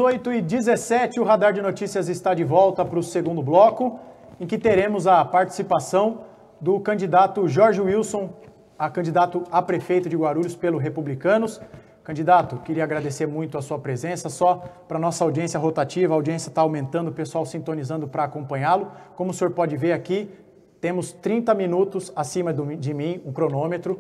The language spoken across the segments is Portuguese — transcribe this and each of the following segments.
8h17, o Radar de Notícias está de volta para o segundo bloco, em que teremos a participação do candidato Jorge Wilson, candidato a prefeito de Guarulhos pelo Republicanos. Candidato, queria agradecer muito a sua presença, só para a nossa audiência rotativa, a audiência está aumentando, o pessoal sintonizando para acompanhá-lo. Como o senhor pode ver aqui, temos 30 minutos acima de mim, um cronômetro.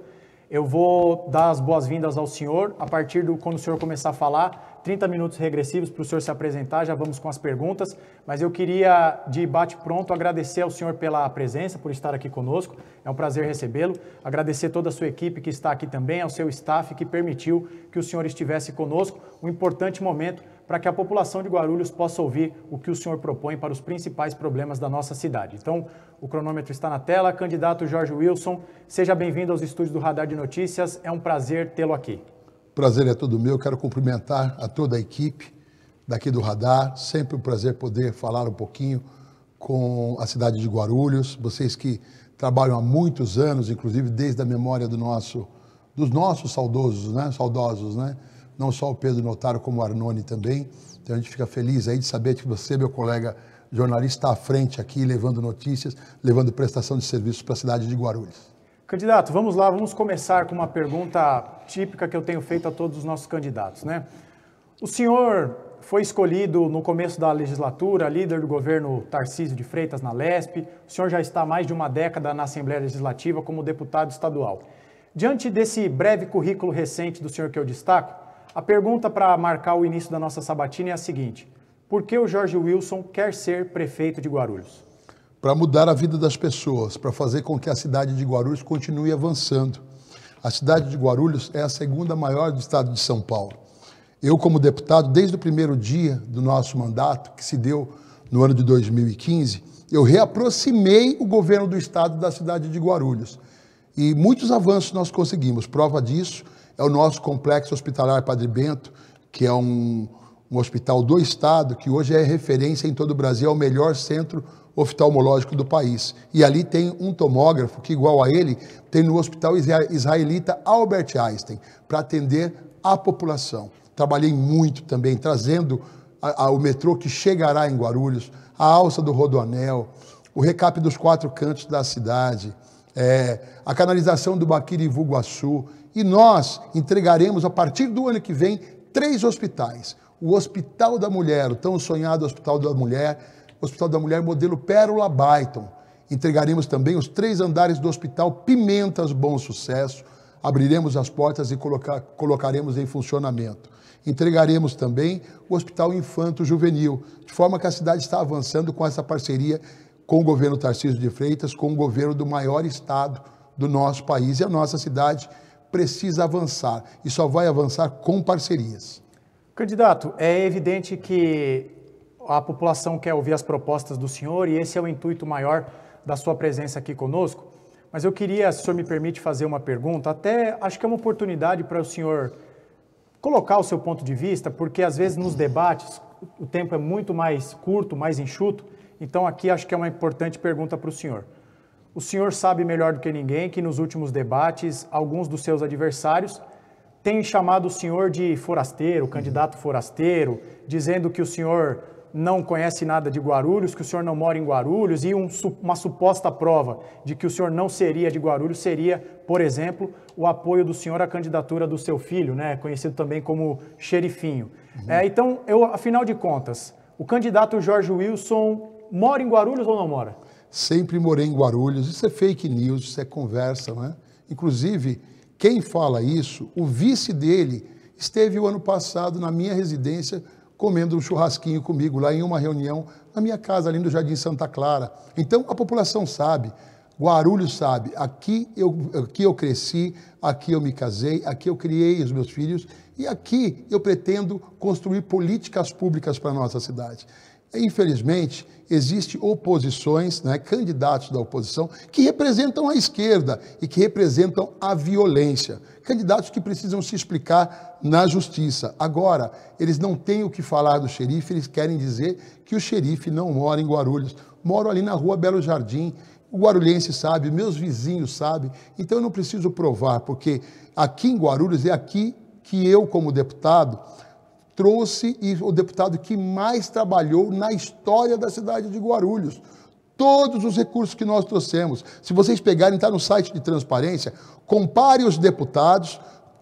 Eu vou dar as boas-vindas ao senhor, a partir do quando o senhor começar a falar, 30 minutos regressivos para o senhor se apresentar, já vamos com as perguntas, mas eu queria, de bate-pronto, agradecer ao senhor pela presença, por estar aqui conosco, é um prazer recebê-lo, agradecer toda a sua equipe que está aqui também, ao seu staff que permitiu que o senhor estivesse conosco, um importante momento para que a população de Guarulhos possa ouvir o que o senhor propõe para os principais problemas da nossa cidade. Então, o cronômetro está na tela, candidato Jorge Wilson, seja bem-vindo aos estúdios do Radar de Notícias, é um prazer tê-lo aqui. Prazer é todo meu, quero cumprimentar a toda a equipe daqui do Radar, sempre um prazer poder falar um pouquinho com a cidade de Guarulhos, vocês que trabalham há muitos anos, inclusive desde a memória dos nossos saudosos, né? Não só o Pedro Notaro, como o Arnone também, então a gente fica feliz aí de saber que você, meu colega jornalista, está à frente aqui, levando notícias, levando prestação de serviços para a cidade de Guarulhos. Candidato, vamos lá, vamos começar com uma pergunta típica que eu tenho feito a todos os nossos candidatos, né? O senhor foi escolhido no começo da legislatura, líder do governo Tarcísio de Freitas na Lesp, o senhor já está há mais de uma década na Assembleia Legislativa como deputado estadual. Diante desse breve currículo recente do senhor que eu destaco, a pergunta para marcar o início da nossa sabatina é a seguinte: por que o Jorge Wilson quer ser prefeito de Guarulhos? Para mudar a vida das pessoas, para fazer com que a cidade de Guarulhos continue avançando. A cidade de Guarulhos é a segunda maior do estado de São Paulo. Eu, como deputado, desde o primeiro dia do nosso mandato, que se deu no ano de 2015, eu reaproximei o governo do estado da cidade de Guarulhos. E muitos avanços nós conseguimos. Prova disso é o nosso complexo hospitalar Padre Bento, que é um hospital do estado, que hoje é referência em todo o Brasil, é o melhor centro oftalmológico do país. E ali tem um tomógrafo que, igual a ele, tem no hospital israelita Albert Einstein, para atender a população. Trabalhei muito também, trazendo o metrô que chegará em Guarulhos, a alça do Rodoanel, o recap dos 4 cantos da cidade, a canalização do Baquiri-Vuguaçu, e nós entregaremos, a partir do ano que vem, 3 hospitais. O Hospital da Mulher, o tão sonhado Hospital da Mulher modelo Pérola Byton. Entregaremos também os 3 andares do Hospital Pimentas Bom Sucesso, abriremos as portas e colocaremos em funcionamento. Entregaremos também o Hospital Infanto Juvenil, de forma que a cidade está avançando com essa parceria com o governo Tarcísio de Freitas, com o governo do maior estado do nosso país, e a nossa cidade precisa avançar, e só vai avançar com parcerias. Candidato, é evidente que a população quer ouvir as propostas do senhor e esse é o intuito maior da sua presença aqui conosco, mas eu queria, se o senhor me permite, fazer uma pergunta, até acho que é uma oportunidade para o senhor colocar o seu ponto de vista, porque às vezes nos debates o tempo é muito mais curto, mais enxuto, então aqui acho que é uma importante pergunta para o senhor. O senhor sabe melhor do que ninguém que nos últimos debates, alguns dos seus adversários têm chamado o senhor de forasteiro, candidato forasteiro, dizendo que o senhor não conhece nada de Guarulhos, que o senhor não mora em Guarulhos, e uma suposta prova de que o senhor não seria de Guarulhos seria, por exemplo, o apoio do senhor à candidatura do seu filho, né, conhecido também como Xerifinho. Então, afinal de contas, o candidato Jorge Wilson mora em Guarulhos ou não mora? Sempre morei em Guarulhos, isso é fake news, isso é conversa, né? Inclusive, quem fala isso, o vice dele esteve o ano passado na minha residência comendo um churrasquinho comigo lá em uma reunião na minha casa ali no Jardim Santa Clara. Então a população sabe, Guarulhos sabe, aqui eu cresci, aqui eu me casei, aqui eu criei os meus filhos e aqui eu pretendo construir políticas públicas para a nossa cidade. Infelizmente, existem oposições, né, candidatos da oposição, que representam a esquerda e que representam a violência. Candidatos que precisam se explicar na justiça. Agora, eles não têm o que falar do xerife, eles querem dizer que o xerife não mora em Guarulhos. Moro ali na rua Belo Jardim, o guarulhense sabe, meus vizinhos sabem, então eu não preciso provar, porque aqui em Guarulhos é aqui que eu, como deputado, trouxe e o deputado que mais trabalhou na história da cidade de Guarulhos. Todos os recursos que nós trouxemos. Se vocês pegarem, está no site de transparência, compare os deputados,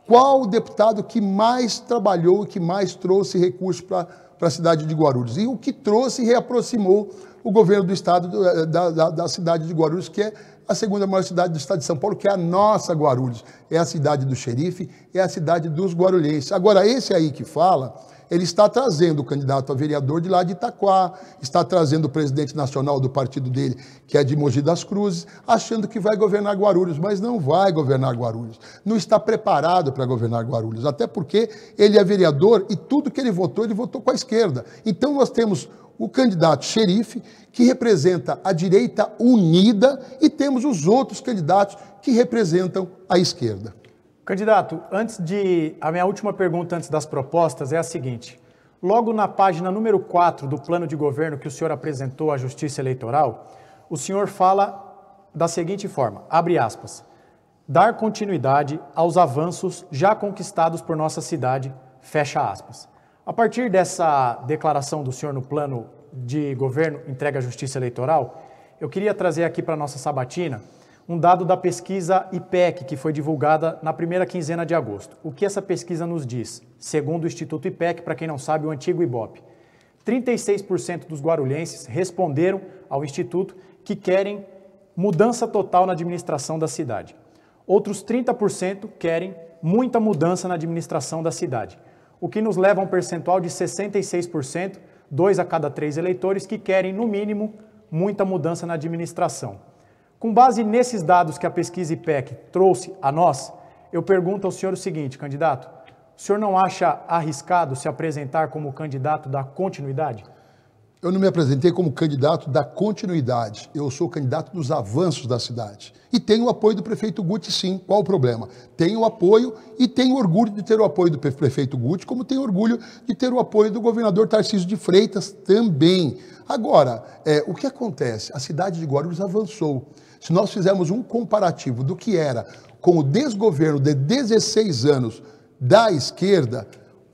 qual o deputado que mais trabalhou e que mais trouxe recursos para a cidade de Guarulhos. E o que trouxe e reaproximou o governo do estado, da cidade de Guarulhos, que é a segunda maior cidade do estado de São Paulo, que é a nossa Guarulhos. É a cidade do xerife, é a cidade dos guarulhenses. Agora, esse aí que fala, ele está trazendo o candidato a vereador de lá de Itaquá, está trazendo o presidente nacional do partido dele, que é de Mogi das Cruzes, achando que vai governar Guarulhos, mas não vai governar Guarulhos. Não está preparado para governar Guarulhos, até porque ele é vereador e tudo que ele votou com a esquerda. Então nós temos o candidato xerife, que representa a direita unida, e temos os outros candidatos que representam a esquerda. Candidato, a minha última pergunta antes das propostas é a seguinte. Logo na página número 4 do plano de governo que o senhor apresentou à Justiça Eleitoral, o senhor fala da seguinte forma, abre aspas, dar continuidade aos avanços já conquistados por nossa cidade, fecha aspas. A partir dessa declaração do senhor no plano de governo entregue à Justiça Eleitoral, eu queria trazer aqui para a nossa sabatina um dado da pesquisa IPEC, que foi divulgada na primeira quinzena de agosto. O que essa pesquisa nos diz? Segundo o Instituto IPEC, para quem não sabe, o antigo IBOP, 36% dos guarulhenses responderam ao Instituto que querem mudança total na administração da cidade. Outros 30% querem muita mudança na administração da cidade, o que nos leva a um percentual de 66%, 2 a cada 3 eleitores, que querem, no mínimo, muita mudança na administração. Com base nesses dados que a pesquisa IPEC trouxe a nós, eu pergunto ao senhor o seguinte, candidato, o senhor não acha arriscado se apresentar como candidato da continuidade? Eu não me apresentei como candidato da continuidade, eu sou candidato dos avanços da cidade. E tenho o apoio do prefeito Guti, sim. Qual o problema? Tenho o apoio e tenho orgulho de ter o apoio do prefeito Guti, como tenho orgulho de ter o apoio do governador Tarcísio de Freitas também. Agora, o que acontece? A cidade de Guarulhos avançou. Se nós fizermos um comparativo do que era com o desgoverno de 16 anos da esquerda,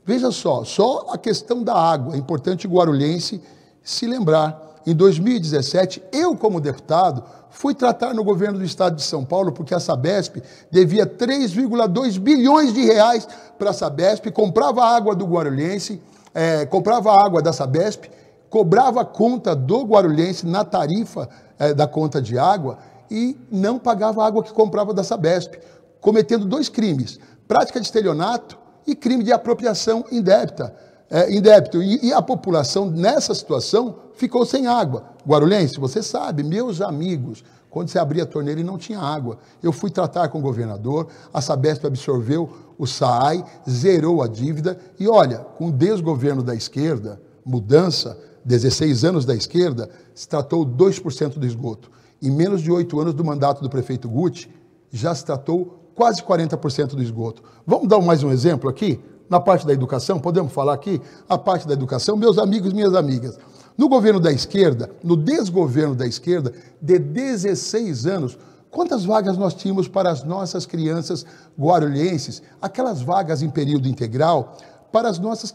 veja só a questão da água, é importante o guarulhense se lembrar. Em 2017, eu como deputado, fui tratar no governo do estado de São Paulo, porque a Sabesp devia 3,2 bilhões de reais para a Sabesp, comprava a água do guarulhense, comprava a água da Sabesp, cobrava a conta do guarulhense na tarifa da conta de água e não pagava a água que comprava da Sabesp, cometendo 2 crimes, prática de estelionato e crime de apropriação indébita. Indébito. E a população, nessa situação, ficou sem água. Guarulhense, você sabe, meus amigos, quando você abria a torneira e não tinha água. Eu fui tratar com o governador, a Sabesp absorveu o SAAI, zerou a dívida, e olha, com o desgoverno da esquerda, mudança, 16 anos da esquerda, se tratou 2% do esgoto. Em menos de 8 anos do mandato do prefeito Guti, já se tratou quase 40% do esgoto. Vamos dar mais um exemplo aqui? Na parte da educação, podemos falar aqui? A parte da educação, meus amigos e minhas amigas. No governo da esquerda, no desgoverno da esquerda, de 16 anos, quantas vagas nós tínhamos para as nossas crianças guarulhenses? Aquelas vagas em período integral, para as nossas,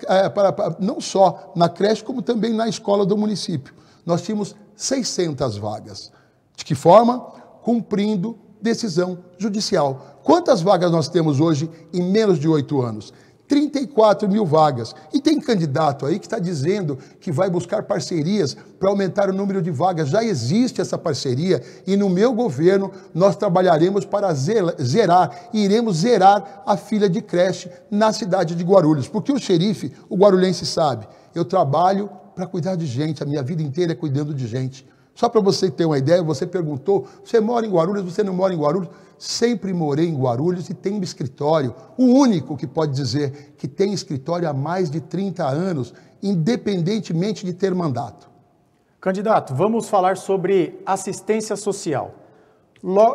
não só na creche, como também na escola do município. Nós tínhamos 600 vagas. De que forma? Cumprindo decisão judicial. Quantas vagas nós temos hoje em menos de 8 anos? 34 mil vagas. E tem candidato aí que está dizendo que vai buscar parcerias para aumentar o número de vagas. Já existe essa parceria e no meu governo nós trabalharemos para zerar, e iremos zerar a fila de creche na cidade de Guarulhos. Porque o xerife, o guarulhense sabe, eu trabalho para cuidar de gente, a minha vida inteira é cuidando de gente. Só para você ter uma ideia, você perguntou, você mora em Guarulhos, você não mora em Guarulhos? Sempre morei em Guarulhos e tenho um escritório, o único que pode dizer que tem escritório há mais de 30 anos, independentemente de ter mandato. Candidato, vamos falar sobre assistência social.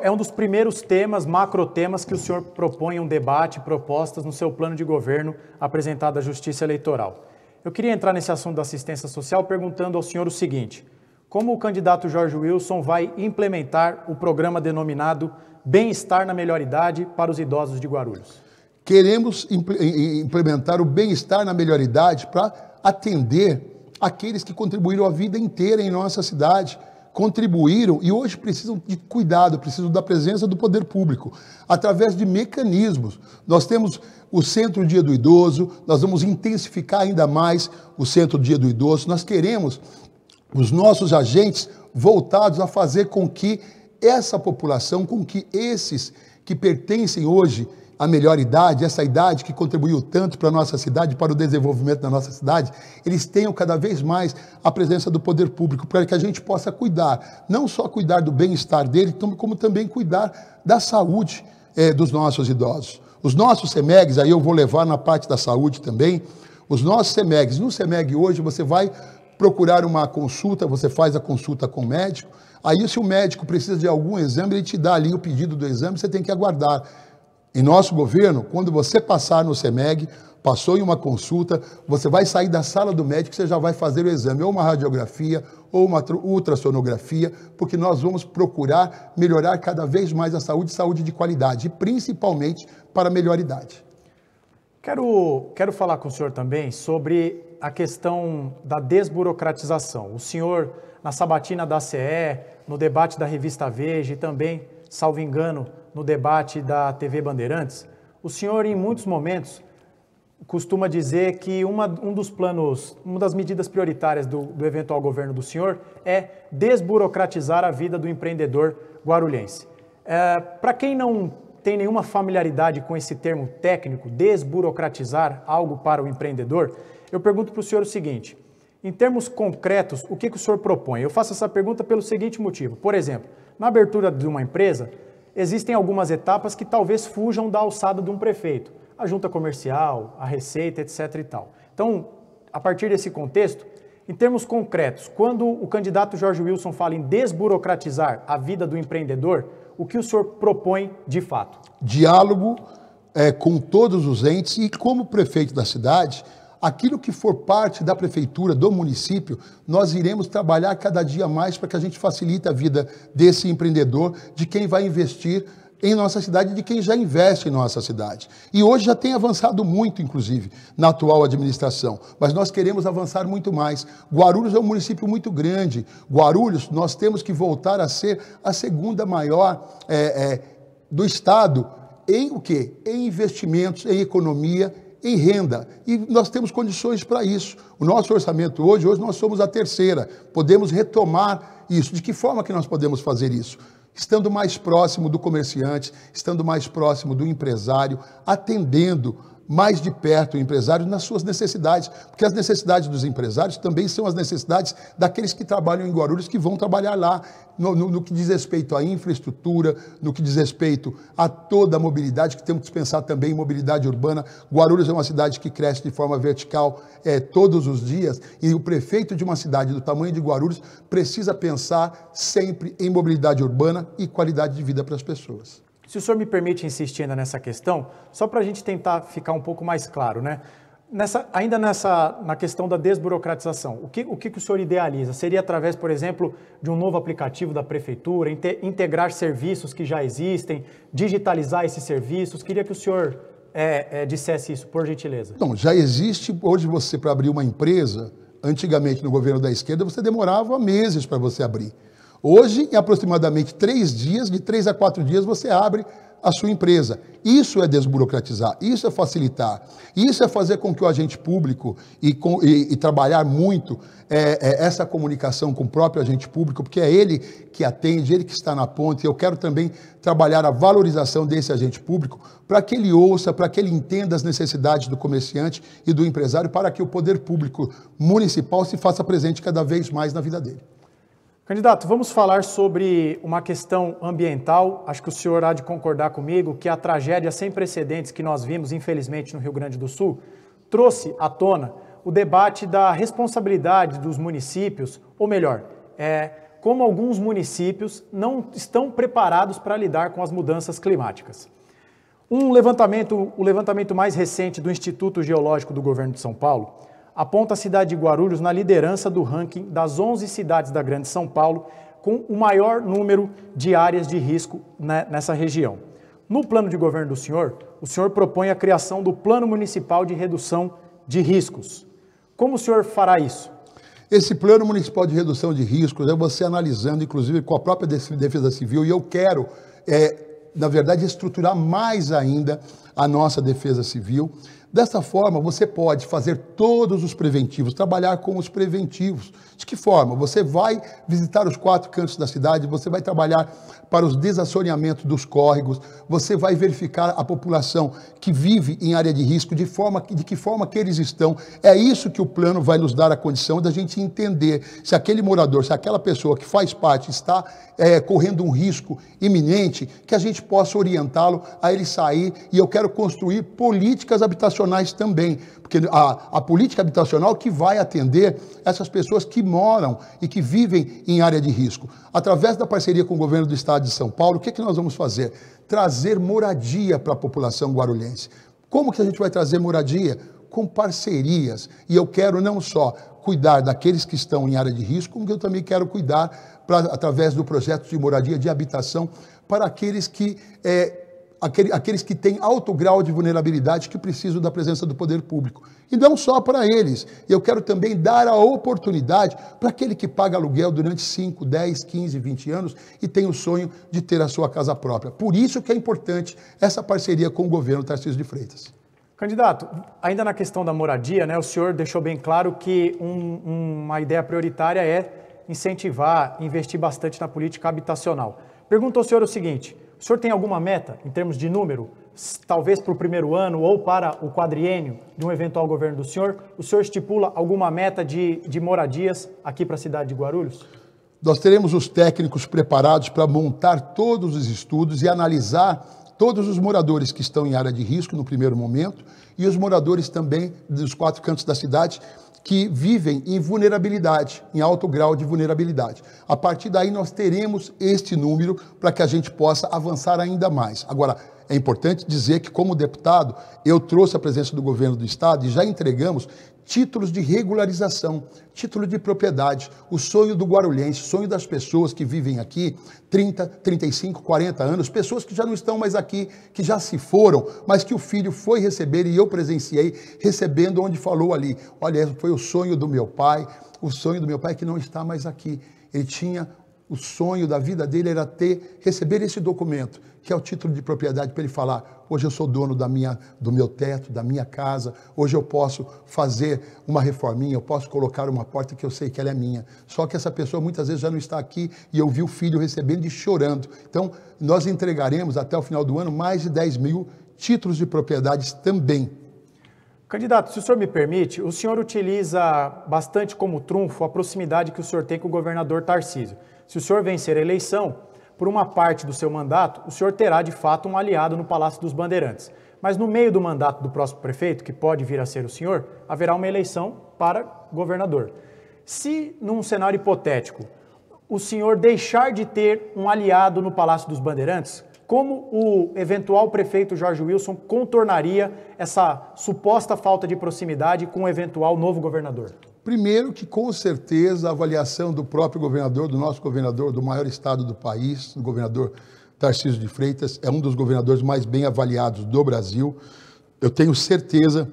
É um dos primeiros temas, macrotemas, que o senhor propõe um debate, propostas no seu plano de governo apresentado à Justiça Eleitoral. Eu queria entrar nesse assunto da assistência social perguntando ao senhor o seguinte: como o candidato Jorge Wilson vai implementar o programa denominado Bem-Estar na Melhor Idade para os idosos de Guarulhos? Queremos implementar o bem-estar na melhor idade para atender aqueles que contribuíram a vida inteira em nossa cidade, contribuíram e hoje precisam de cuidado, precisam da presença do poder público, através de mecanismos. Nós temos o Centro Dia do Idoso, nós vamos intensificar ainda mais o Centro Dia do Idoso, nós queremos os nossos agentes voltados a fazer com que essa população, com que esses que pertencem hoje à melhor idade, essa idade que contribuiu tanto para a nossa cidade, para o desenvolvimento da nossa cidade, eles tenham cada vez mais a presença do poder público, para que a gente possa cuidar, não só cuidar do bem-estar dele, como também cuidar da saúde dos nossos idosos. Os nossos CEMEGs, aí eu vou levar na parte da saúde também, os nossos CEMEGs, no CEMEG hoje você vai procurar uma consulta, você faz a consulta com o médico, aí se o médico precisa de algum exame, ele te dá ali o pedido do exame, você tem que aguardar. Em nosso governo, quando você passar no CEMEG, passou em uma consulta, você vai sair da sala do médico, você já vai fazer o exame, ou uma radiografia, ou uma ultrassonografia, porque nós vamos procurar melhorar cada vez mais a saúde de qualidade, e principalmente para a melhor idade. Quero falar com o senhor também sobre a questão da desburocratização. O senhor, na sabatina da CE, no debate da revista Veja e também, salvo engano, no debate da TV Bandeirantes, o senhor, em muitos momentos, costuma dizer que uma das medidas prioritárias do eventual governo do senhor é desburocratizar a vida do empreendedor guarulhense. Para quem não tem nenhuma familiaridade com esse termo técnico, desburocratizar algo para o empreendedor, eu pergunto para o senhor o seguinte: em termos concretos, o que o senhor propõe? Eu faço essa pergunta pelo seguinte motivo. Por exemplo, na abertura de uma empresa, existem algumas etapas que talvez fujam da alçada de um prefeito. A junta comercial, a receita, etc. e tal. Então, a partir desse contexto, em termos concretos, quando o candidato Jorge Wilson fala em desburocratizar a vida do empreendedor, o que o senhor propõe de fato? Diálogo com todos os entes e, como prefeito da cidade, aquilo que for parte da prefeitura, do município, nós iremos trabalhar cada dia mais para que a gente facilite a vida desse empreendedor, de quem vai investir em nossa cidade, de quem já investe em nossa cidade. E hoje já tem avançado muito, inclusive, na atual administração, mas nós queremos avançar muito mais. Guarulhos é um município muito grande. Guarulhos, nós temos que voltar a ser a segunda maior do estado em o quê? Em investimentos, em economia, em renda, e nós temos condições para isso. O nosso orçamento hoje nós somos a terceira, podemos retomar isso. De que forma que nós podemos fazer isso? Estando mais próximo do comerciante, estando mais próximo do empresário, atendendo mais de perto o empresário nas suas necessidades, porque as necessidades dos empresários também são as necessidades daqueles que trabalham em Guarulhos, que vão trabalhar lá, no que diz respeito à infraestrutura, no que diz respeito a toda a mobilidade, que temos que pensar também em mobilidade urbana. Guarulhos é uma cidade que cresce de forma vertical todos os dias, e o prefeito de uma cidade do tamanho de Guarulhos precisa pensar sempre em mobilidade urbana e qualidade de vida para as pessoas. Se o senhor me permite insistir ainda nessa questão, só para a gente tentar ficar um pouco mais claro, né? Na questão da desburocratização, o que o senhor idealiza? Seria através, por exemplo, de um novo aplicativo da prefeitura, integrar serviços que já existem, digitalizar esses serviços? Queria que o senhor dissesse isso, por gentileza. Não, já existe, hoje você, para abrir uma empresa, antigamente no governo da esquerda, você demorava meses para você abrir. Hoje, em aproximadamente 3 dias, de 3 a 4 dias, você abre a sua empresa. Isso é desburocratizar, isso é facilitar, isso é fazer com que o agente público e trabalhar muito essa comunicação com o próprio agente público, porque é ele que atende, ele que está na ponta, e eu quero também trabalhar a valorização desse agente público para que ele ouça, para que ele entenda as necessidades do comerciante e do empresário, para que o poder público municipal se faça presente cada vez mais na vida dele. Candidato, vamos falar sobre uma questão ambiental. Acho que o senhor há de concordar comigo que a tragédia sem precedentes que nós vimos, infelizmente, no Rio Grande do Sul, trouxe à tona o debate da responsabilidade dos municípios, ou melhor, como alguns municípios não estão preparados para lidar com as mudanças climáticas. O levantamento mais recente do Instituto Geológico do Governo de São Paulo aponta a cidade de Guarulhos na liderança do ranking das 11 cidades da Grande São Paulo com o maior número de áreas de risco nessa região. No plano de governo do senhor, o senhor propõe a criação do Plano Municipal de Redução de Riscos. Como o senhor fará isso? Esse Plano Municipal de Redução de Riscos é você analisando, inclusive, com a própria Defesa Civil, e eu quero, na verdade, estruturar mais ainda a nossa Defesa Civil. Dessa forma, você pode fazer todos os preventivos, trabalhar com os preventivos. De que forma? Você vai visitar os 4 cantos da cidade, você vai trabalhar para os desassoreamentos dos córregos, você vai verificar a população que vive em área de risco, de que forma que eles estão. É isso que o plano vai nos dar a condição da gente entender se aquele morador, se aquela pessoa que faz parte está correndo um risco iminente, que a gente possa orientá-lo a ele sair. E eu quero construir políticas habitacionais também, porque a política habitacional que vai atender essas pessoas que moram e que vivem em área de risco. Através da parceria com o governo do estado de São Paulo, o que nós vamos fazer? Trazer moradia para a população guarulhense. Como que a gente vai trazer moradia? Com parcerias. E eu quero não só cuidar daqueles que estão em área de risco, como eu também quero cuidar, através do projeto de moradia, de habitação, para aqueles que têm alto grau de vulnerabilidade, que precisam da presença do poder público. E não só para eles. Eu quero também dar a oportunidade para aquele que paga aluguel durante 5, 10, 15, 20 anos e tem o sonho de ter a sua casa própria. Por isso que é importante essa parceria com o governo Tarcísio de Freitas. Candidato, ainda na questão da moradia, né, o senhor deixou bem claro que uma ideia prioritária é incentivar, investir bastante na política habitacional. Pergunto ao senhor o seguinte: o senhor tem alguma meta, em termos de número, talvez para o primeiro ano ou para o quadriênio de um eventual governo do senhor? O senhor estipula alguma meta de moradias aqui para a cidade de Guarulhos? Nós teremos os técnicos preparados para montar todos os estudos e analisar todos os moradores que estão em área de risco no primeiro momento e os moradores também dos 4 cantos da cidade que vivem em vulnerabilidade, em alto grau de vulnerabilidade. A partir daí nós teremos este número para que a gente possa avançar ainda mais. Agora, é importante dizer que, como deputado, eu trouxe a presença do governo do estado e já entregamos títulos de regularização, título de propriedade, o sonho do guarulhense, o sonho das pessoas que vivem aqui 30, 35, 40 anos, pessoas que já não estão mais aqui, que já se foram, mas que o filho foi receber e eu presenciei recebendo onde falou ali: olha, foi o sonho do meu pai que não está mais aqui. Ele tinha o sonho da vida dele era receber esse documento, que é o título de propriedade, para ele falar: hoje eu sou dono do meu teto, da minha casa, hoje eu posso fazer uma reforminha, eu posso colocar uma porta que eu sei que ela é minha. Só que essa pessoa muitas vezes já não está aqui e eu vi o filho recebendo e chorando. Então, nós entregaremos até o final do ano mais de 10 mil títulos de propriedades também. Candidato, se o senhor me permite, o senhor utiliza bastante como trunfo a proximidade que o senhor tem com o governador Tarcísio. Se o senhor vencer a eleição, por uma parte do seu mandato, o senhor terá de fato um aliado no Palácio dos Bandeirantes. Mas no meio do mandato do próximo prefeito, que pode vir a ser o senhor, haverá uma eleição para governador. Se, num cenário hipotético, o senhor deixar de ter um aliado no Palácio dos Bandeirantes, como o eventual prefeito Jorge Wilson contornaria essa suposta falta de proximidade com o eventual novo governador? Primeiro que, com certeza, a avaliação do próprio governador, do nosso governador, do maior estado do país, o governador Tarcísio de Freitas, é um dos governadores mais bem avaliados do Brasil. Eu tenho certeza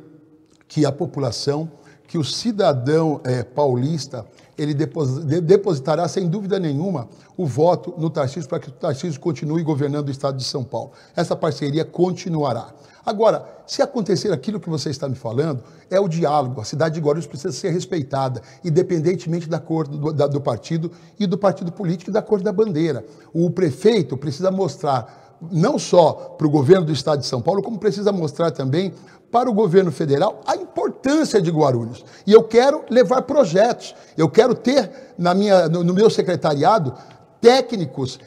que a população, que o cidadão paulista, ele depositará, sem dúvida nenhuma, o voto no Tarcísio para que o Tarcísio continue governando o estado de São Paulo. Essa parceria continuará. Agora, se acontecer aquilo que você está me falando, é o diálogo. A cidade de Guarulhos precisa ser respeitada, independentemente da cor do partido e do partido político e da cor da bandeira. O prefeito precisa mostrar, não só para o governo do estado de São Paulo, como precisa mostrar também para o governo federal a importância de Guarulhos. E eu quero levar projetos, eu quero ter no meu secretariado técnicos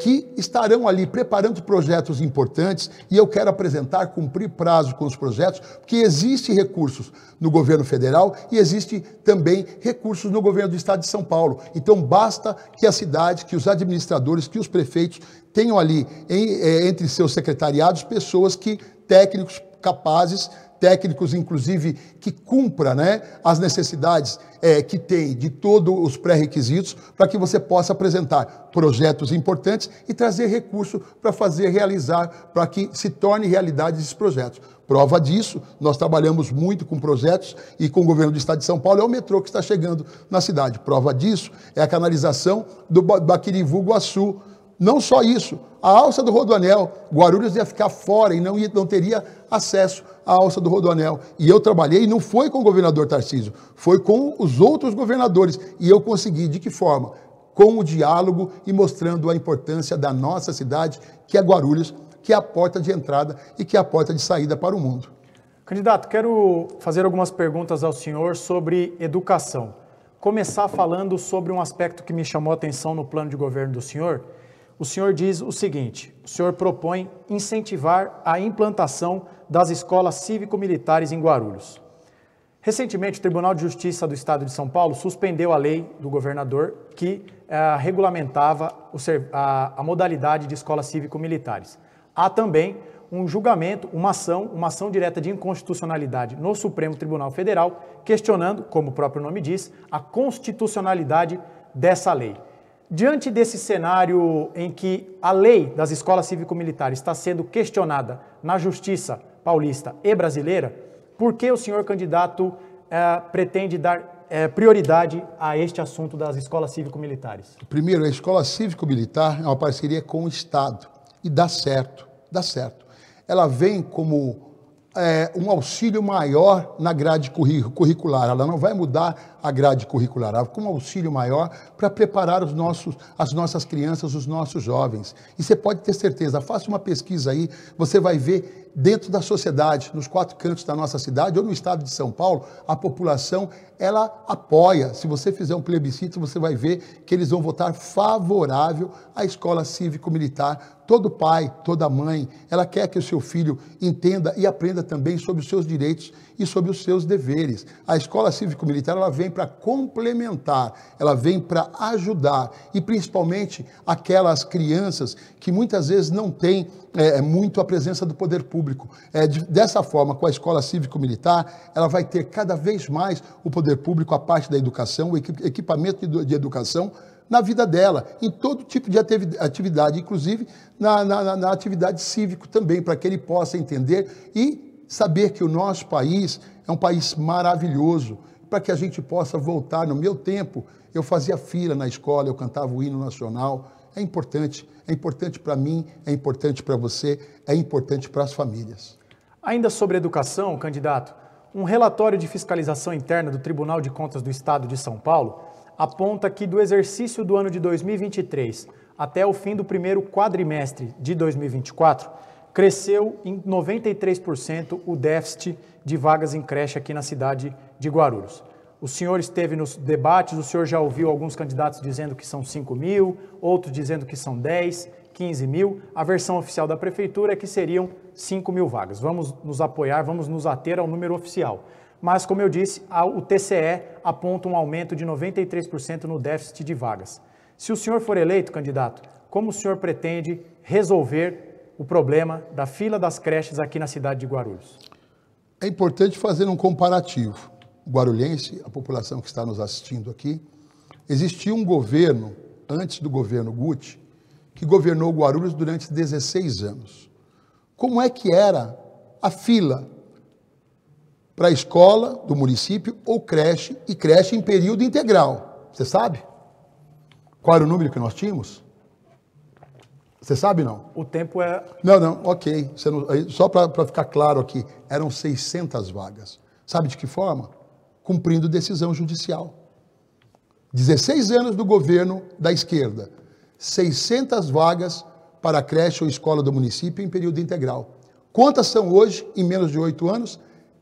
que estarão ali preparando projetos importantes e eu quero apresentar, cumprir prazo com os projetos, porque existem recursos no governo federal e existe também recursos no governo do estado de São Paulo. Então basta que a cidade, que os administradores, que os prefeitos tenham ali entre seus secretariados pessoas técnicos capazes, técnicos, inclusive, que cumpra, né, as necessidades que tem de todos os pré-requisitos para que você possa apresentar projetos importantes e trazer recurso para fazer realizar, para que se torne realidade esses projetos. Prova disso, nós trabalhamos muito com projetos e com o governo do estado de São Paulo, é o metrô que está chegando na cidade. Prova disso é a canalização do Baquirivu-Guaçu. Não só isso, a alça do Rodoanel, Guarulhos ia ficar fora e não teria acesso à alça do Rodoanel. E eu trabalhei, e não foi com o governador Tarcísio, foi com os outros governadores. E eu consegui, de que forma? Com o diálogo e mostrando a importância da nossa cidade, que é Guarulhos, que é a porta de entrada e que é a porta de saída para o mundo. Candidato, quero fazer algumas perguntas ao senhor sobre educação. Começar falando sobre um aspecto que me chamou a atenção no plano de governo do senhor. O senhor diz o seguinte: o senhor propõe incentivar a implantação das escolas cívico-militares em Guarulhos. Recentemente, o Tribunal de Justiça do Estado de São Paulo suspendeu a lei do governador que regulamentava a modalidade de escolas cívico-militares. Há também um julgamento, uma ação direta de inconstitucionalidade no Supremo Tribunal Federal, questionando, como o próprio nome diz, a constitucionalidade dessa lei. Diante desse cenário em que a lei das escolas cívico-militares está sendo questionada na Justiça paulista e brasileira, por que o senhor candidato pretende dar prioridade a este assunto das escolas cívico-militares? Primeiro, a escola cívico-militar é uma parceria com o Estado e dá certo, dá certo. Ela vem como um auxílio maior na grade curricular. Ela não vai mudar a grade curricular, ela com um auxílio maior para preparar as nossas crianças, os nossos jovens. E você pode ter certeza, faça uma pesquisa aí, você vai ver dentro da sociedade, nos 4 cantos da nossa cidade ou no estado de São Paulo, a população, ela apoia. Se você fizer um plebiscito, você vai ver que eles vão votar favorável à escola cívico-militar. Todo pai, toda mãe, ela quer que o seu filho entenda e aprenda também sobre os seus direitos e sobre os seus deveres. A escola cívico-militar, ela vem para complementar, ela vem para ajudar, e principalmente aquelas crianças que muitas vezes não têm muito a presença do poder público. Dessa forma, com a escola cívico-militar, ela vai ter cada vez mais o poder público, a parte da educação, o equipamento de educação, na vida dela, em todo tipo de atividade, inclusive na atividade cívico também, para que ele possa entender e saber que o nosso país é um país maravilhoso, para que a gente possa voltar. No meu tempo, eu fazia fila na escola, eu cantava o hino nacional. É importante para mim, é importante para você, é importante para as famílias. Ainda sobre educação, candidato, um relatório de fiscalização interna do Tribunal de Contas do Estado de São Paulo aponta que do exercício do ano de 2023 até o fim do primeiro quadrimestre de 2024, cresceu em 93% o déficit de vagas em creche aqui na cidade de Guarulhos. O senhor esteve nos debates, o senhor já ouviu alguns candidatos dizendo que são 5 mil, outros dizendo que são 10, 15 mil. A versão oficial da prefeitura é que seriam 5 mil vagas. Vamos nos apoiar, vamos nos ater ao número oficial. Mas, como eu disse, o TCE aponta um aumento de 93% no déficit de vagas. Se o senhor for eleito, candidato, como o senhor pretende resolver o problema da fila das creches aqui na cidade de Guarulhos? É importante fazer um comparativo. O guarulhense, a população que está nos assistindo aqui, existia um governo, antes do governo Guti, que governou Guarulhos durante 16 anos. Como é que era a fila para a escola do município ou creche, e creche em período integral? Você sabe? Qual era o número que nós tínhamos? Você sabe, não? O tempo é... Não, ok. Só para ficar claro aqui, eram 600 vagas. Sabe de que forma? Cumprindo decisão judicial. 16 anos do governo da esquerda, 600 vagas para a creche ou escola do município em período integral. Quantas são hoje, em menos de 8 anos?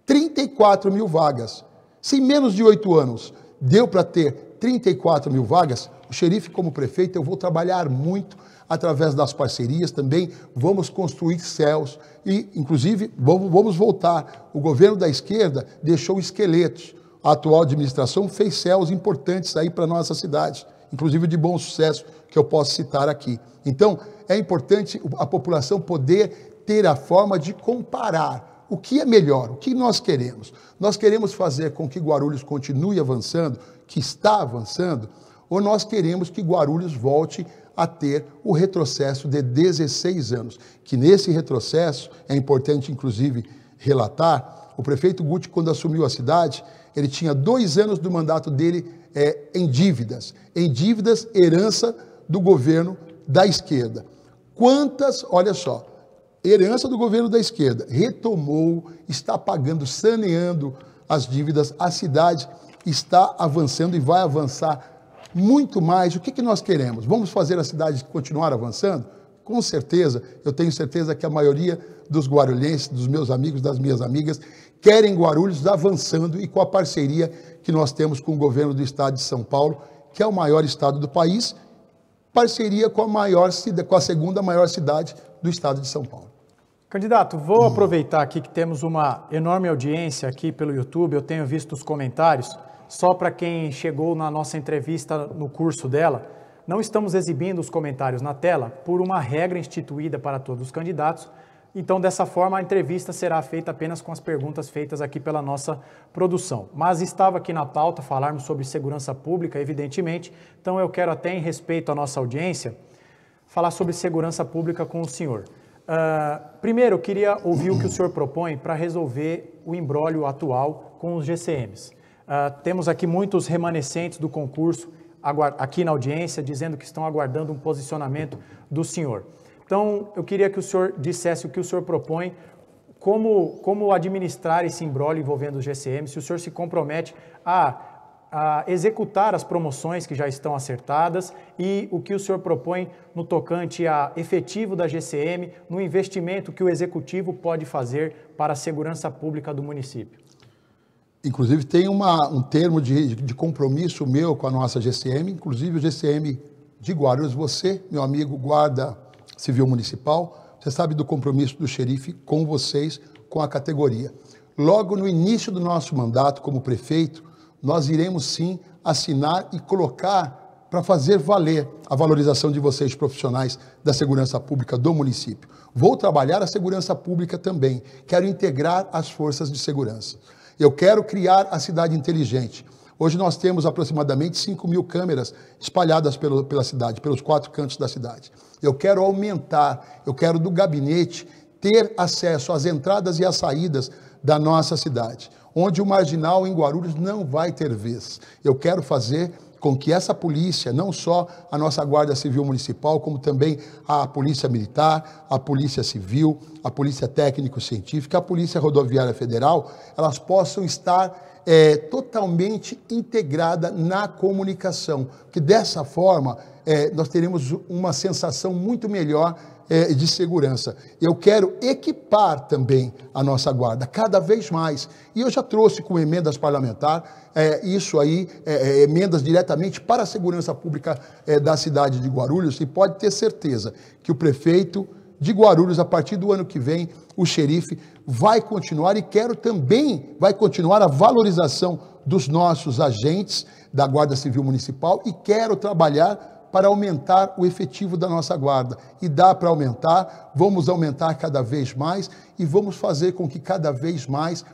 34 mil vagas. Se em menos de 8 anos deu para ter 34 mil vagas, o xerife, como prefeito, eu vou trabalhar muito através das parcerias também, vamos construir céus e, inclusive, vamos voltar. O governo da esquerda deixou esqueletos. A atual administração fez céus importantes aí para a nossa cidade, inclusive de bom sucesso, que eu posso citar aqui. Então, é importante a população poder ter a forma de comparar O que é melhor? O que nós queremos? Nós queremos fazer com que Guarulhos continue avançando, que está avançando, ou nós queremos que Guarulhos volte a ter o retrocesso de 16 anos? Que nesse retrocesso, é importante inclusive relatar, o prefeito Guti, quando assumiu a cidade, ele tinha 2 anos do mandato dele em dívidas, herança do governo da esquerda. Quantas, olha só, herança do governo da esquerda, retomou, está pagando, saneando as dívidas, a cidade está avançando e vai avançar muito mais. O que nós queremos? Vamos fazer a cidade continuar avançando? Com certeza, eu tenho certeza que a maioria dos guarulhenses, dos meus amigos, das minhas amigas, querem Guarulhos avançando e com a parceria que nós temos com o governo do estado de São Paulo, que é o maior estado do país, parceria com a segunda maior cidade do estado de São Paulo. Candidato, vou aproveitar aqui que temos uma enorme audiência aqui pelo YouTube, eu tenho visto os comentários, só para quem chegou na nossa entrevista no curso dela, não estamos exibindo os comentários na tela por uma regra instituída para todos os candidatos, então dessa forma a entrevista será feita apenas com as perguntas feitas aqui pela nossa produção. Mas estava aqui na pauta falarmos sobre segurança pública, evidentemente, então eu quero até em respeito à nossa audiência, falar sobre segurança pública com o senhor. Primeiro, eu queria ouvir o que o senhor propõe para resolver o imbróglio atual com os GCMs. Temos aqui muitos remanescentes do concurso aqui na audiência, dizendo que estão aguardando um posicionamento do senhor. Então, eu queria que o senhor dissesse o que o senhor propõe, como administrar esse imbróglio envolvendo os GCMs, se o senhor se compromete a executar as promoções que já estão acertadas e o que o senhor propõe no tocante a efetivo da GCM, no investimento que o Executivo pode fazer para a segurança pública do município. Inclusive tem um termo de compromisso meu com a nossa GCM, inclusive o GCM de Guarulhos, você, meu amigo guarda civil municipal, você sabe do compromisso do xerife com vocês, com a categoria. Logo no início do nosso mandato como prefeito, nós iremos sim assinar e colocar para fazer valer a valorização de vocês profissionais da segurança pública do município. Vou trabalhar a segurança pública também, quero integrar as forças de segurança. Eu quero criar a cidade inteligente. Hoje nós temos aproximadamente 5.000 câmeras espalhadas pela cidade, pelos 4 cantos da cidade. Eu quero aumentar, eu quero do gabinete ter acesso às entradas e às saídas da nossa cidade, onde o marginal em Guarulhos não vai ter vez. Eu quero fazer com que essa polícia, não só a nossa Guarda Civil Municipal, como também a Polícia Militar, a Polícia Civil, a Polícia Técnico-Científica, a Polícia Rodoviária Federal, elas possam estar totalmente integrada na comunicação, que dessa forma nós teremos uma sensação muito melhor de segurança. Eu quero equipar também a nossa guarda, cada vez mais. E eu já trouxe com emendas parlamentares, isso aí, emendas diretamente para a segurança pública da cidade de Guarulhos, e pode ter certeza que o prefeito de Guarulhos, a partir do ano que vem, o xerife vai continuar e vai continuar a valorização dos nossos agentes da Guarda Civil Municipal e quero trabalhar para aumentar o efetivo da nossa guarda. E dá para aumentar, vamos aumentar cada vez mais e vamos fazer com que cada vez mais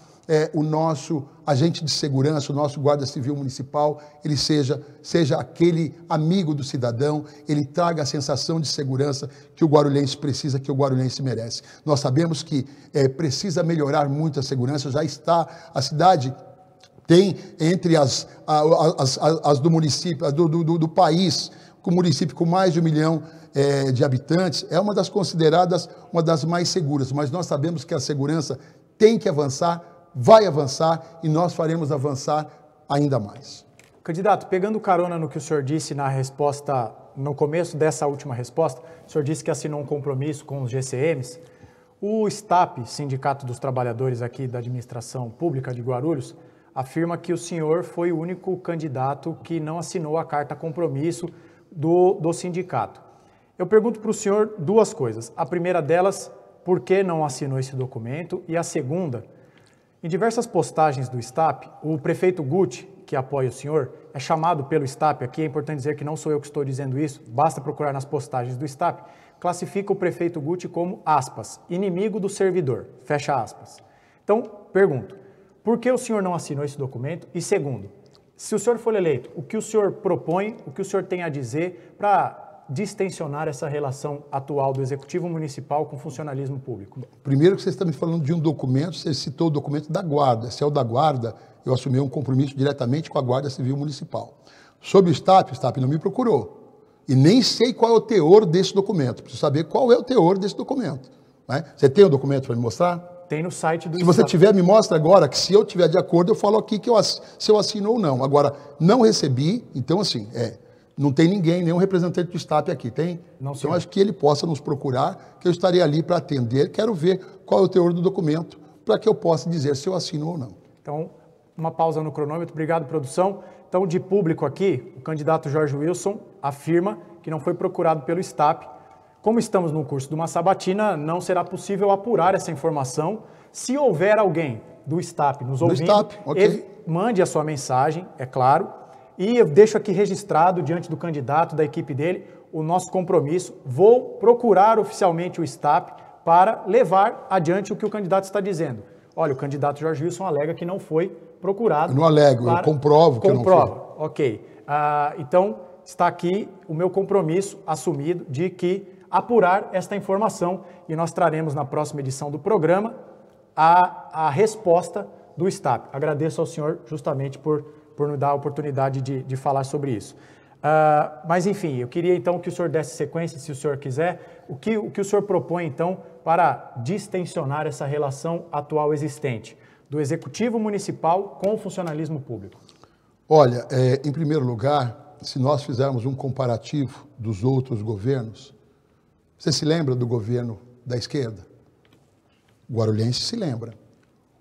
o nosso agente de segurança, o nosso guarda civil municipal, ele seja aquele amigo do cidadão, ele traga a sensação de segurança que o guarulhense precisa, que o guarulhense merece. Nós sabemos que precisa melhorar muito a segurança, já está, a cidade tem entre as do município, do país, com o município com mais de 1 milhão de habitantes, é uma das consideradas uma das mais seguras, mas nós sabemos que a segurança tem que avançar, vai avançar e nós faremos avançar ainda mais. Candidato, pegando carona no que o senhor disse na resposta, no começo dessa última resposta, o senhor disse que assinou um compromisso com os GCMs. O STAP, Sindicato dos Trabalhadores aqui da Administração Pública de Guarulhos, afirma que o senhor foi o único candidato que não assinou a carta compromisso do sindicato. Eu pergunto para o senhor 2 coisas. A primeira delas, por que não assinou esse documento? E a segunda, em diversas postagens do STAP, o prefeito Guti, que apoia o senhor, é chamado pelo STAP, aqui é importante dizer que não sou eu que estou dizendo isso, basta procurar nas postagens do STAP, classifica o prefeito Guti como, aspas, inimigo do servidor, fecha aspas. Então, pergunto, por que o senhor não assinou esse documento? E segundo, se o senhor for eleito, o que o senhor propõe, o que o senhor tem a dizer para distensionar essa relação atual do Executivo Municipal com o funcionalismo público? Primeiro que você está me falando de um documento, você citou o documento da Guarda. Se é o da Guarda, eu assumi um compromisso diretamente com a Guarda Civil Municipal. Sobre o STAP não me procurou. E nem sei qual é o teor desse documento. Preciso saber qual é o teor desse documento. Né? Você tem o documento para me mostrar? Tem no site do Se você tiver, me mostra agora, que se eu tiver de acordo, eu falo aqui que se eu assino ou não. Agora, não recebi, então assim, não tem ninguém, nenhum representante do STAP aqui, tem? Não, então acho que ele possa nos procurar, que eu estarei ali para atender, quero ver qual é o teor do documento, para que eu possa dizer se eu assino ou não. Então, uma pausa no cronômetro, obrigado, produção. Então, de público aqui, o candidato Jorge Wilson afirma que não foi procurado pelo STAP. Como estamos no curso de uma sabatina, não será possível apurar essa informação. Se houver alguém do STAP nos ouvindo, mande a sua mensagem, é claro, e eu deixo aqui registrado diante do candidato, da equipe dele, o nosso compromisso. Vou procurar oficialmente o STAP para levar adiante o que o candidato está dizendo. Olha, o candidato Jorge Wilson alega que não foi procurado. Eu não alego, eu comprovo que não foi. Ok. Então, está aqui o meu compromisso assumido de que apurar esta informação e nós traremos na próxima edição do programa a resposta do STAP. Agradeço ao senhor justamente por nos dar a oportunidade de falar sobre isso. Mas, enfim, eu queria então que o senhor desse sequência, se o senhor quiser, o que o senhor propõe então para distensionar essa relação atual existente do Executivo Municipal com o funcionalismo público? Olha, em primeiro lugar, se nós fizermos um comparativo dos outros governos, você se lembra do governo da esquerda? O guarulhense se lembra.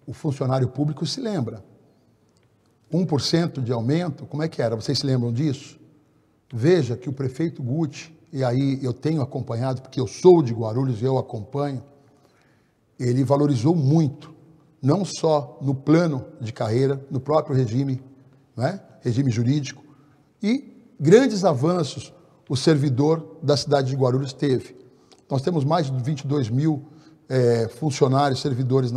O funcionário público se lembra. 1% de aumento, como é que era? Vocês se lembram disso? Veja que o prefeito Guti, e aí eu tenho acompanhado, porque eu sou de Guarulhos e eu acompanho, ele valorizou muito, não só no plano de carreira, no próprio regime, né? Regime jurídico, e grandes avanços o servidor da cidade de Guarulhos teve. Nós temos mais de 22 mil funcionários, servidores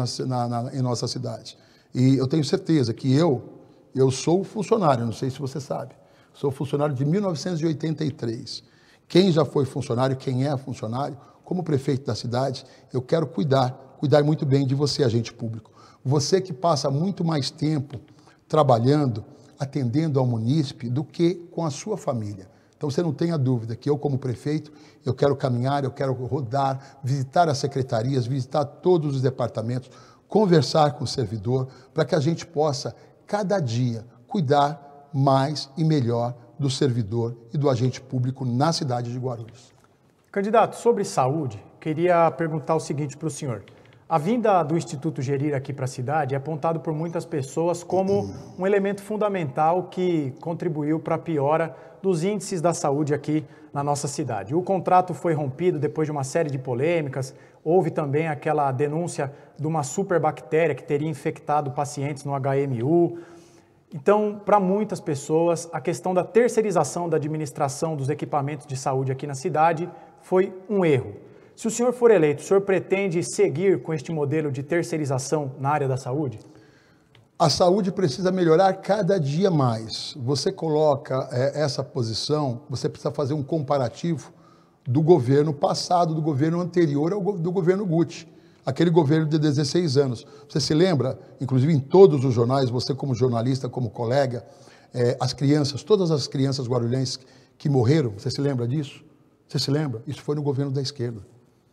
em nossa cidade. E eu tenho certeza que eu sou funcionário, não sei se você sabe, sou funcionário de 1983. Quem já foi funcionário, quem é funcionário, como prefeito da cidade, eu quero cuidar muito bem de você, agente público. Você que passa muito mais tempo trabalhando, atendendo ao munícipe, do que com a sua família. Então, você não tenha dúvida que eu, como prefeito, eu quero caminhar, eu quero rodar, visitar as secretarias, visitar todos os departamentos, conversar com o servidor, para que a gente possa, cada dia, cuidar mais e melhor do servidor e do agente público na cidade de Guarulhos. Candidato, sobre saúde, queria perguntar o seguinte para o senhor. A vinda do Instituto Gerir aqui para a cidade é apontado por muitas pessoas como um elemento fundamental que contribuiu para a piora dos índices da saúde aqui na nossa cidade. O contrato foi rompido depois de uma série de polêmicas, houve também aquela denúncia de uma superbactéria que teria infectado pacientes no HMU. Então, para muitas pessoas, a questão da terceirização da administração dos equipamentos de saúde aqui na cidade foi um erro. Se o senhor for eleito, o senhor pretende seguir com este modelo de terceirização na área da saúde? A saúde precisa melhorar cada dia mais. Você coloca essa posição, você precisa fazer um comparativo do governo passado, do governo anterior do governo Guti, aquele governo de 16 anos. Você se lembra, inclusive em todos os jornais, você como jornalista, como colega, as crianças, todas as crianças guarulhenses que morreram, você se lembra disso? Você se lembra? Isso foi no governo da esquerda.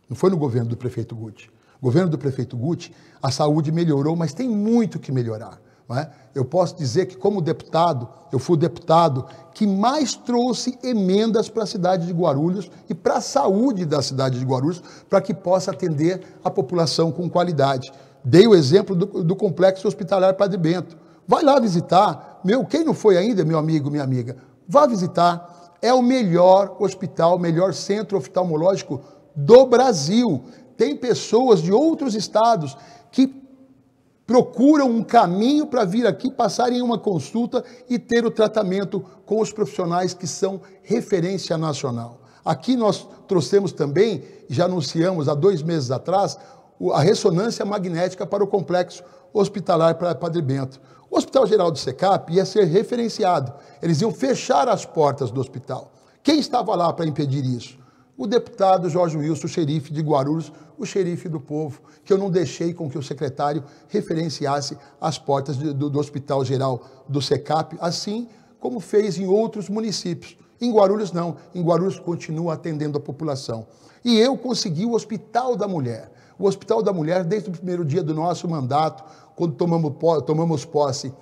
Não foi no governo do prefeito Guti. No governo do prefeito Guti, a saúde melhorou, mas tem muito que melhorar. Não é? Eu posso dizer que, como deputado, eu fui o deputado que mais trouxe emendas para a cidade de Guarulhos e para a saúde da cidade de Guarulhos, para que possa atender a população com qualidade. Dei o exemplo do Complexo Hospitalar Padre Bento. Vai lá visitar. Quem não foi ainda, meu amigo, minha amiga, vá visitar. É o melhor hospital, melhor centro oftalmológico do Brasil. Tem pessoas de outros estados que procuram um caminho para vir aqui, passarem uma consulta e ter o tratamento com os profissionais que são referência nacional. Aqui nós trouxemos também, já anunciamos há 2 meses atrás, a ressonância magnética para o complexo hospitalar para Padre Bento. O Hospital Geral do Secap ia ser referenciado. Eles iam fechar as portas do hospital. Quem estava lá para impedir isso? O deputado Jorge Wilson, o xerife de Guarulhos, o xerife do povo, que eu não deixei com que o secretário referenciasse as portas do Hospital Geral do Secap, assim como fez em outros municípios. Em Guarulhos, não. Em Guarulhos, continua atendendo a população. E eu consegui o Hospital da Mulher. O Hospital da Mulher, desde o primeiro dia do nosso mandato, quando tomamos posse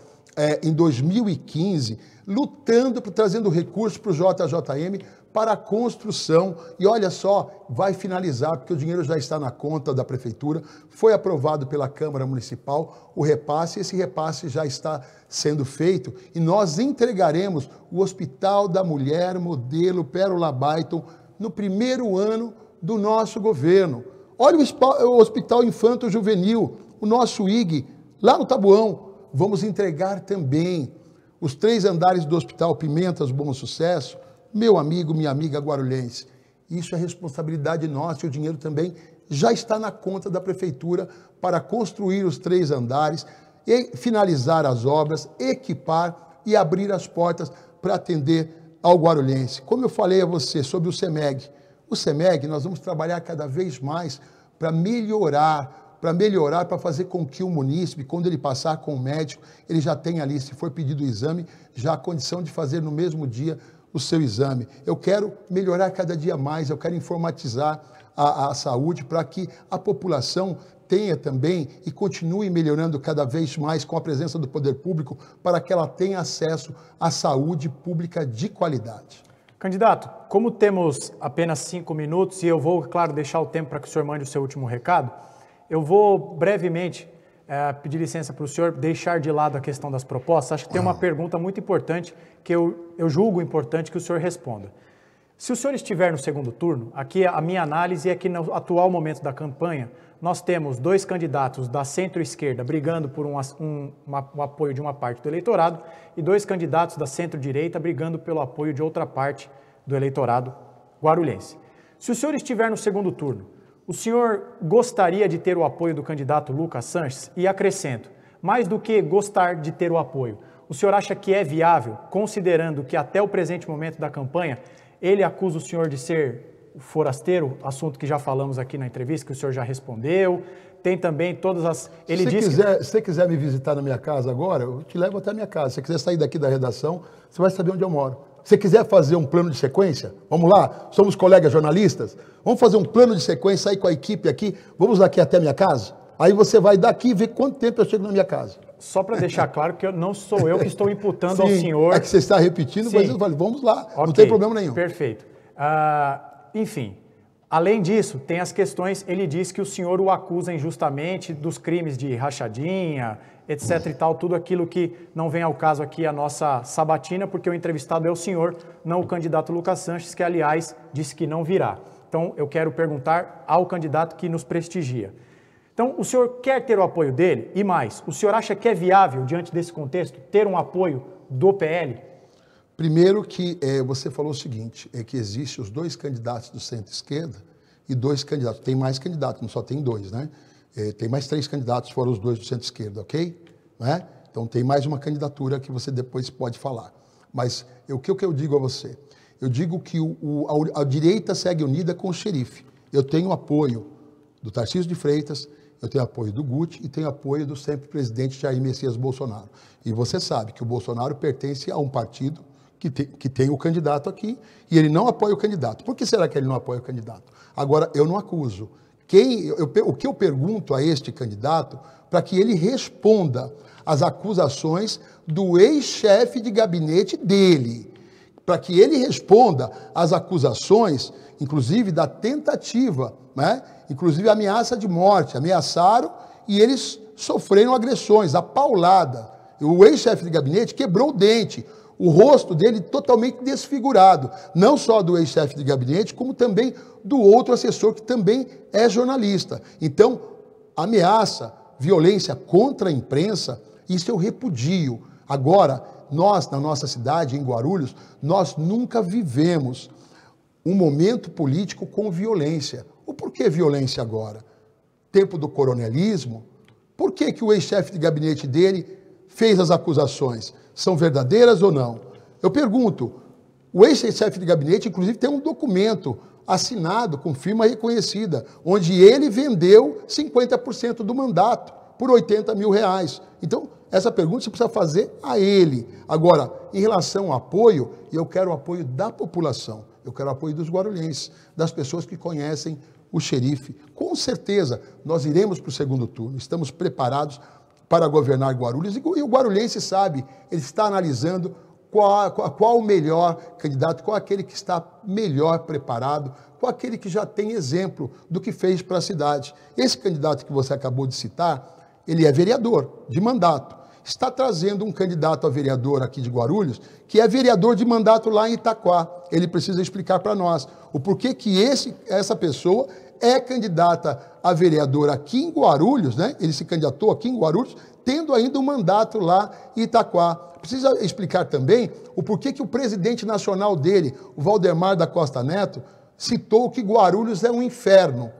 em 2015, lutando, trazendo recursos para o JJM para a construção. E olha só, vai finalizar, porque o dinheiro já está na conta da Prefeitura, foi aprovado pela Câmara Municipal o repasse, esse repasse já está sendo feito e nós entregaremos o Hospital da Mulher modelo Pérola Baiton no primeiro ano do nosso governo. Olha o Hospital Infanto Juvenil, o nosso IG, lá no Taboão. Vamos entregar também os 3 andares do Hospital Pimentas Bom Sucesso, meu amigo, minha amiga guarulhense. Isso é responsabilidade nossa e o dinheiro também já está na conta da Prefeitura para construir os 3 andares, e finalizar as obras, equipar e abrir as portas para atender ao guarulhense. Como eu falei a você sobre o CEMEG, nós vamos trabalhar cada vez mais para melhorar, para fazer com que o munícipe, quando ele passar com o médico, ele já tenha ali, se for pedido o exame, já a condição de fazer no mesmo dia o seu exame. Eu quero melhorar cada dia mais, eu quero informatizar a saúde para que a população tenha também e continue melhorando cada vez mais com a presença do poder público para que ela tenha acesso à saúde pública de qualidade. Candidato, como temos apenas 5 minutos e eu vou, claro, deixar o tempo para que o senhor mande o seu último recado, eu vou brevemente pedir licença para o senhor deixar de lado a questão das propostas. Acho que tem uma pergunta muito importante que eu julgo importante que o senhor responda. Se o senhor estiver no segundo turno, aqui a minha análise é que no atual momento da campanha, nós temos 2 candidatos da centro-esquerda brigando por um apoio de uma parte do eleitorado e 2 candidatos da centro-direita brigando pelo apoio de outra parte do eleitorado guarulhense. Se o senhor estiver no segundo turno, o senhor gostaria de ter o apoio do candidato Lucas Sanches? E acrescento, mais do que gostar de ter o apoio, o senhor acha que é viável, considerando que até o presente momento da campanha, ele acusa o senhor de ser forasteiro, assunto que já falamos aqui na entrevista, que o senhor já respondeu, tem também todas as... Se você quiser me visitar na minha casa agora, eu te levo até a minha casa. Se você quiser sair daqui da redação, você vai saber onde eu moro. Se você quiser fazer um plano de sequência, vamos lá, somos colegas jornalistas, vamos fazer um plano de sequência, sair com a equipe aqui, vamos aqui até a minha casa? Aí você vai daqui e ver quanto tempo eu chego na minha casa. Só para deixar claro que não sou eu que estou imputando ao senhor... É que você está repetindo, Sim. mas eu falei, vamos lá, Okay, não tem problema nenhum. Perfeito. Enfim, além disso, tem as questões, ele diz que o senhor o acusa injustamente dos crimes de rachadinha, etc e tal, tudo aquilo que não vem ao caso aqui a nossa sabatina, porque o entrevistado é o senhor, não o candidato Lucas Sanches, que aliás disse que não virá. Então eu quero perguntar ao candidato que nos prestigia. Então o senhor quer ter o apoio dele? E mais, o senhor acha que é viável, diante desse contexto, ter um apoio do PL? Primeiro que você falou o seguinte, é que existem os 2 candidatos do centro-esquerda e 2 candidatos, tem mais candidatos, não só tem 2, né? Tem mais 3 candidatos fora os 2 do centro-esquerda, ok? Não é? Então tem mais uma candidatura que você depois pode falar. Mas o que eu digo a você? Eu digo que a direita segue unida com o xerife. Eu tenho apoio do Tarcísio de Freitas, eu tenho apoio do Guti e tenho apoio do sempre presidente Jair Messias Bolsonaro. E você sabe que o Bolsonaro pertence a um partido que tem o candidato aqui e ele não apoia o candidato. Por que será que ele não apoia o candidato? Agora, eu não acuso. O que eu pergunto a este candidato para que ele responda às acusações do ex-chefe de gabinete dele, para que ele responda às acusações, inclusive da tentativa, né? Inclusive ameaça de morte, ameaçaram e eles sofreram agressões, a paulada. O ex-chefe de gabinete quebrou o dente, o rosto dele totalmente desfigurado, não só do ex-chefe de gabinete, como também do outro assessor que também é jornalista. Então, ameaça, violência contra a imprensa, isso eu repudio. Agora, nós, na nossa cidade, em Guarulhos, nós nunca vivemos um momento político com violência. O porquê violência agora? tempo do coronelismo, por que que o ex-chefe de gabinete dele fez as acusações? São verdadeiras ou não? Eu pergunto, o ex-chefe de gabinete, inclusive, tem um documento assinado com firma reconhecida, onde ele vendeu 50% do mandato por R$80 mil. Então, essa pergunta você precisa fazer a ele. Agora, em relação ao apoio, eu quero o apoio da população, eu quero o apoio dos guarulhenses, das pessoas que conhecem o xerife. Com certeza, nós iremos para o segundo turno, estamos preparados para governar Guarulhos, e o guarulhense sabe, ele está analisando qual o melhor candidato, qual aquele que está melhor preparado, qual aquele que já tem exemplo do que fez para a cidade. Esse candidato que você acabou de citar, ele é vereador de mandato. Está trazendo um candidato a vereador aqui de Guarulhos, que é vereador de mandato lá em Itaquá. Ele precisa explicar para nós o porquê que essa pessoa é candidata a vereador aqui em Guarulhos, né? Ele se candidatou aqui em Guarulhos, tendo ainda um mandato lá em Itaquá. Precisa explicar também o porquê que o presidente nacional dele, o Valdemar da Costa Neto, citou que Guarulhos é um inferno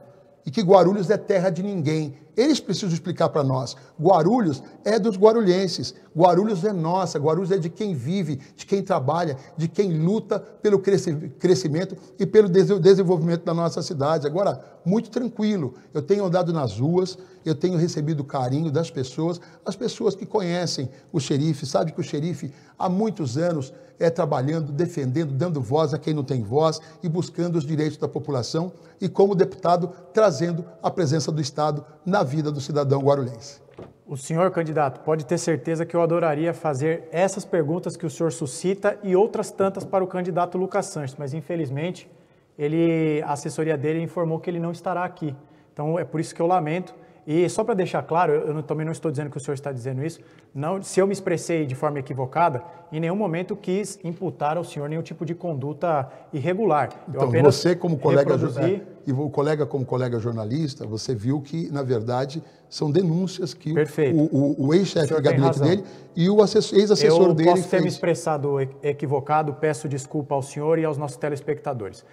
e que Guarulhos é terra de ninguém. Eles precisam explicar para nós. Guarulhos é dos guarulhenses, Guarulhos é nossa, Guarulhos é de quem vive, de quem trabalha, de quem luta pelo crescimento e pelo desenvolvimento da nossa cidade. Agora, muito tranquilo, eu tenho andado nas ruas, eu tenho recebido o carinho das pessoas, as pessoas que conhecem o xerife, sabem que o xerife há muitos anos é trabalhando, defendendo, dando voz a quem não tem voz e buscando os direitos da população e, como deputado, trazendo a presença do Estado na vida do cidadão guarulhense. O senhor, candidato, pode ter certeza que eu adoraria fazer essas perguntas que o senhor suscita e outras tantas para o candidato Lucas Sanches, mas infelizmente a assessoria dele informou que ele não estará aqui. Então é por isso que eu lamento. E só para deixar claro, eu também não estou dizendo que o senhor está dizendo isso, não, se eu me expressei de forma equivocada, em nenhum momento quis imputar ao senhor nenhum tipo de conduta irregular. Então, você como colega, e o colega como colega jornalista, você viu que, na verdade, são denúncias que o ex-chefe de gabinete dele e o ex-assessor dele Eu posso ter me expressado equivocado, peço desculpa ao senhor e aos nossos telespectadores.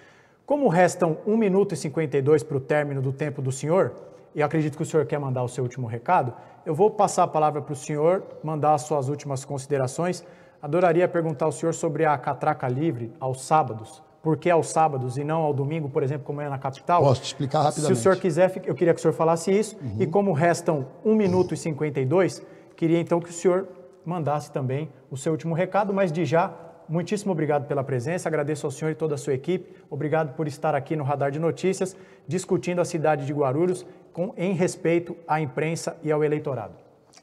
Como restam 1 minuto e 52 para o término do tempo do senhor, e acredito que o senhor quer mandar o seu último recado, eu vou passar a palavra para o senhor, mandar as suas últimas considerações. Adoraria perguntar ao senhor sobre a catraca livre aos sábados. Por que aos sábados e não ao domingo, por exemplo, como é na capital? Posso te explicar rapidamente. Se o senhor quiser, eu queria que o senhor falasse isso. E como restam 1 minuto e 52, queria então que o senhor mandasse também o seu último recado, mas de já, muitíssimo obrigado pela presença, agradeço ao senhor e toda a sua equipe, obrigado por estar aqui no Radar de Notícias, discutindo a cidade de Guarulhos em respeito à imprensa e ao eleitorado.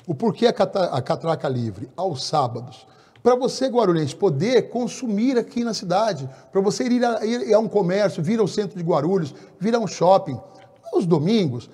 O porquê a catraca livre aos sábados? Para você, guarulhense, poder consumir aqui na cidade, para você ir a um comércio, vir ao centro de Guarulhos, vir a um shopping. Aos domingos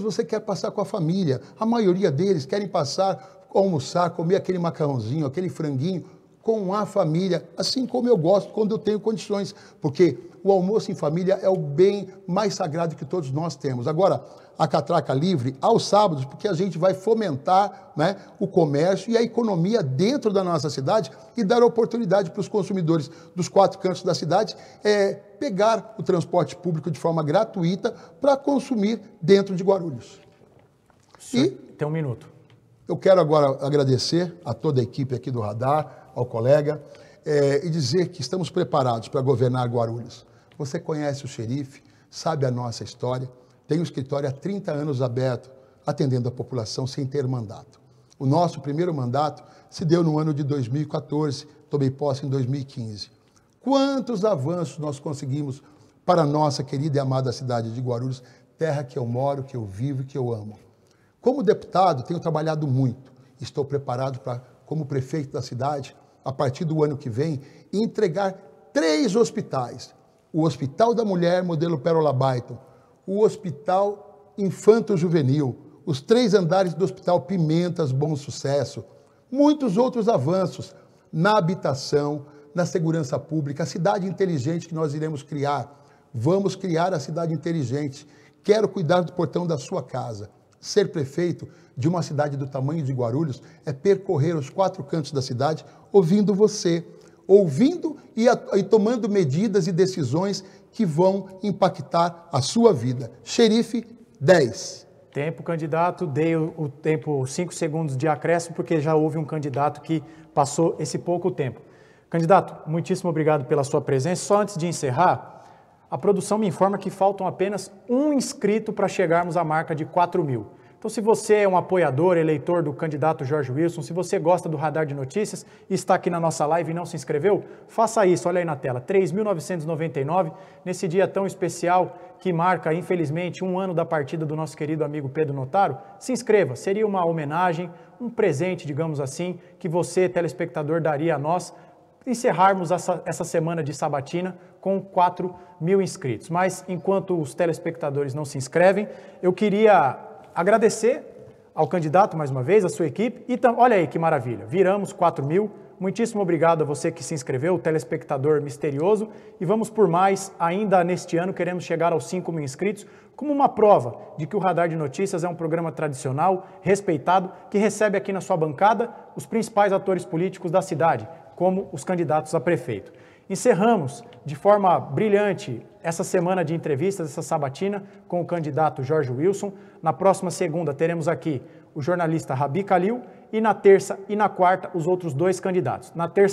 você quer passar com a família, a maioria deles querem passar, almoçar, comer aquele macarrãozinho, aquele franguinho, com a família, assim como eu gosto quando eu tenho condições, porque o almoço em família é o bem mais sagrado que todos nós temos. Agora, a catraca livre aos sábados, porque a gente vai fomentar, né, o comércio e a economia dentro da nossa cidade e dar oportunidade para os consumidores dos 4 cantos da cidade pegar o transporte público de forma gratuita para consumir dentro de Guarulhos. Tem 1 minuto. Eu quero agora agradecer a toda a equipe aqui do Radar, ao colega, e dizer que estamos preparados para governar Guarulhos. Você conhece o xerife, sabe a nossa história, tem o escritório há 30 anos aberto, atendendo a população sem ter mandato. O nosso primeiro mandato se deu no ano de 2014, tomei posse em 2015. Quantos avanços nós conseguimos para a nossa querida e amada cidade de Guarulhos, terra que eu moro, que eu vivo e que eu amo. Como deputado, tenho trabalhado muito, estou preparado para, como prefeito da cidade, a partir do ano que vem, entregar 3 hospitais. O Hospital da Mulher, modelo Pérola Baiton, o Hospital Infanto Juvenil, os 3 andares do Hospital Pimentas Bom Sucesso, muitos outros avanços na habitação, na segurança pública, a cidade inteligente que nós iremos criar. Vamos criar a cidade inteligente. Quero cuidar do portão da sua casa. Ser prefeito de uma cidade do tamanho de Guarulhos é percorrer os 4 cantos da cidade ouvindo você, ouvindo e tomando medidas e decisões que vão impactar a sua vida. Xerife 10. Tempo, candidato. Dei o tempo 5 segundos de acréscimo, porque já houve um candidato que passou esse pouco tempo. Candidato, muitíssimo obrigado pela sua presença. Só antes de encerrar, a produção me informa que faltam apenas um inscrito para chegarmos à marca de 4.000. Então, se você é um apoiador, eleitor do candidato Jorge Wilson, se você gosta do Radar de Notícias e está aqui na nossa live e não se inscreveu, faça isso, olha aí na tela, 3.999, nesse dia tão especial que marca, infelizmente, 1 ano da partida do nosso querido amigo Pedro Notaro. Se inscreva, seria uma homenagem, um presente, digamos assim, que você, telespectador, daria a nós, encerrarmos essa semana de sabatina com 4.000 inscritos. Mas, enquanto os telespectadores não se inscrevem, eu queria agradecer ao candidato, mais uma vez, a sua equipe. E olha aí que maravilha, viramos 4.000. Muitíssimo obrigado a você que se inscreveu, o telespectador misterioso. E vamos por mais, ainda neste ano queremos chegar aos 5.000 inscritos, como uma prova de que o Radar de Notícias é um programa tradicional, respeitado, que recebe aqui na sua bancada os principais atores políticos da cidade, como os candidatos a prefeito. Encerramos de forma brilhante essa semana de entrevistas, essa sabatina, com o candidato Jorge Wilson. Na próxima segunda teremos aqui o jornalista Rabi Khalil e na terça e na quarta os outros 2 candidatos. Na terça